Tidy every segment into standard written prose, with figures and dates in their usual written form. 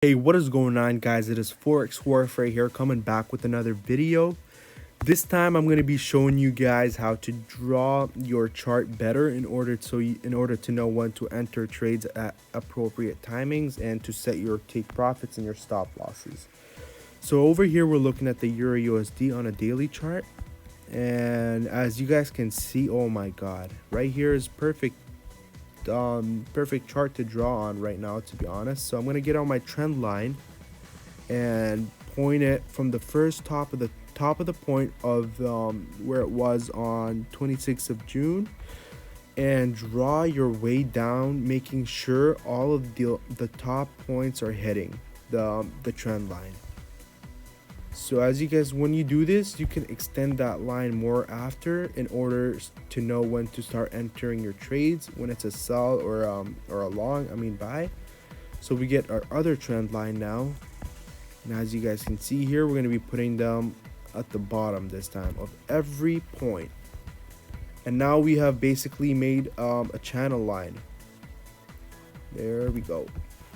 Hey, what is going on, guys? It is Forex Warfare here, coming back with another video. This time I'm going to be showing you guys how to draw your chart better in order to know when to enter trades at appropriate timings and to set your take profits and your stop losses. So over here we're looking at the Euro USD on a daily chart, and as you guys can see, oh my god, right here is perfect chart to draw on right now, to be honest. So I'm gonna get on my trend line and point it from the first top of the point of where it was on 26th of June, and draw your way down, making sure all of the top points are hitting the trend line. So as you guys, when you do this, you can extend that line more after in order to know when to start entering your trades, when it's a sell or a long, buy. So we get our other trend line now, and as you guys can see here, we're going to be putting them at the bottom this time of every point. And now we have basically made a channel line. There we go,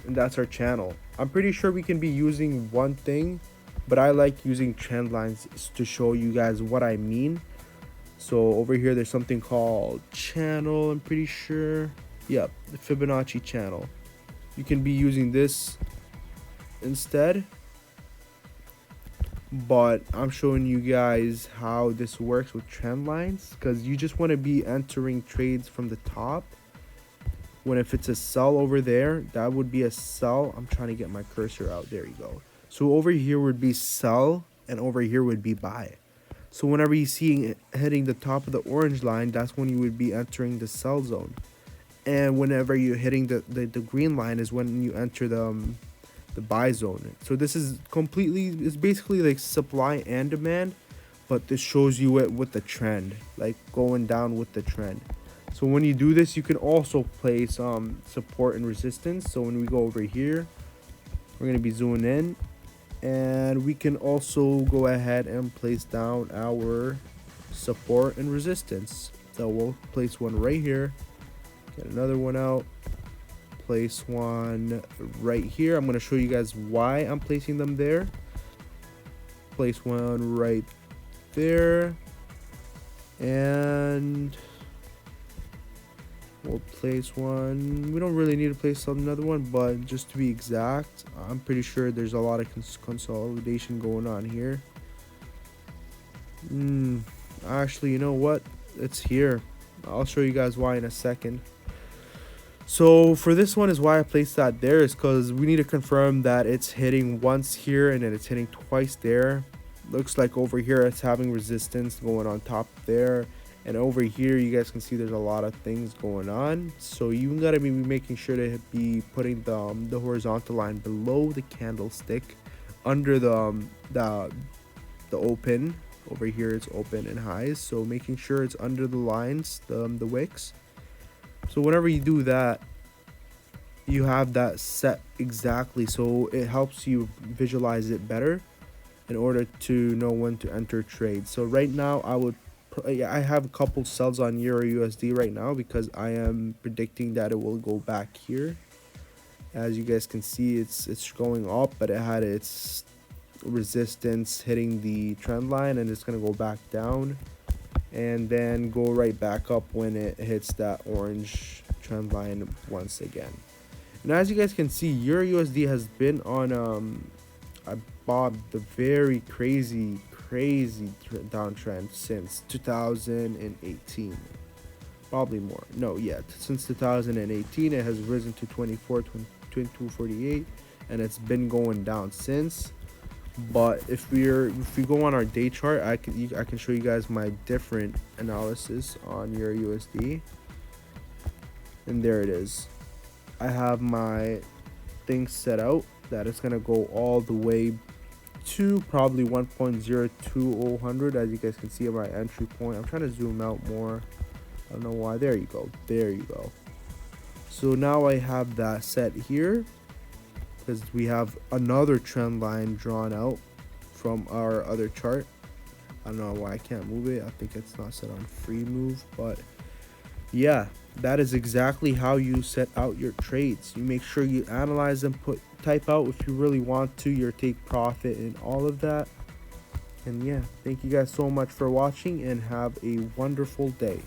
and that's our channel. I'm pretty sure we can be using one thing, but I like using trend lines to show you guys what I mean. So over here there's something called channel, I'm pretty sure. Yep, the Fibonacci channel. You can be using this instead, but I'm showing you guys how this works with trend lines, because you just want to be entering trades from the top. When if it's a sell over there, that would be a sell. I'm trying to get my cursor out. There you go. So over here would be sell, and over here would be buy. So whenever you see it hitting the top of the orange line, that's when you would be entering the sell zone. And whenever you're hitting the green line is when you enter the buy zone. So this is it's basically like supply and demand, but this shows you it with the trend, like going down with the trend. So when you do this, you can also place support and resistance. So when we go over here, we're going to be zooming in, and we can also go ahead and place down our support and resistance. So we'll place one right here, get another one out, place one right here. I'm going to show you guys why I'm placing them there. Place one right there, and we'll place one. We don't really need to place another one, but just to be exact, I'm pretty sure there's a lot of consolidation going on here. Actually, you know what? It's here. I'll show you guys why in a second. So for this one is why I placed that there, is because we need to confirm that it's hitting once here and then it's hitting twice there. Looks like over here it's having resistance going on top there. And over here, you guys can see there's a lot of things going on. So you gotta be making sure to be putting the horizontal line below the candlestick, under the open. Over here, it's open and highs. So making sure it's under the lines, the wicks. So whenever you do that, you have that set exactly. So it helps you visualize it better in order to know when to enter trades. So right now, I have a couple sells on Euro USD right now because I am predicting that it will go back here. As you guys can see, it's going up, but it had its resistance hitting the trend line, and it's gonna go back down and then go right back up when it hits that orange trend line once again. And as you guys can see, Euro USD has been on the very crazy downtrend since 2018, probably more. No, yeah, since 2018 it has risen to 2248, and it's been going down since. But if we go on our day chart, I can show you guys my different analysis on your USD, and there it is. I have my thing set out that it's gonna go all the way to probably 1.02000, as you guys can see at my entry point. I'm trying to zoom out more. I don't know why. There you go. So now I have that set here because we have another trend line drawn out from our other chart. I don't know why I can't move it. I think it's not set on free move, but yeah, that is exactly how you set out your trades. You make sure you analyze them, type out if you really want to your take profit and all of that. And yeah, thank you guys so much for watching and have a wonderful day.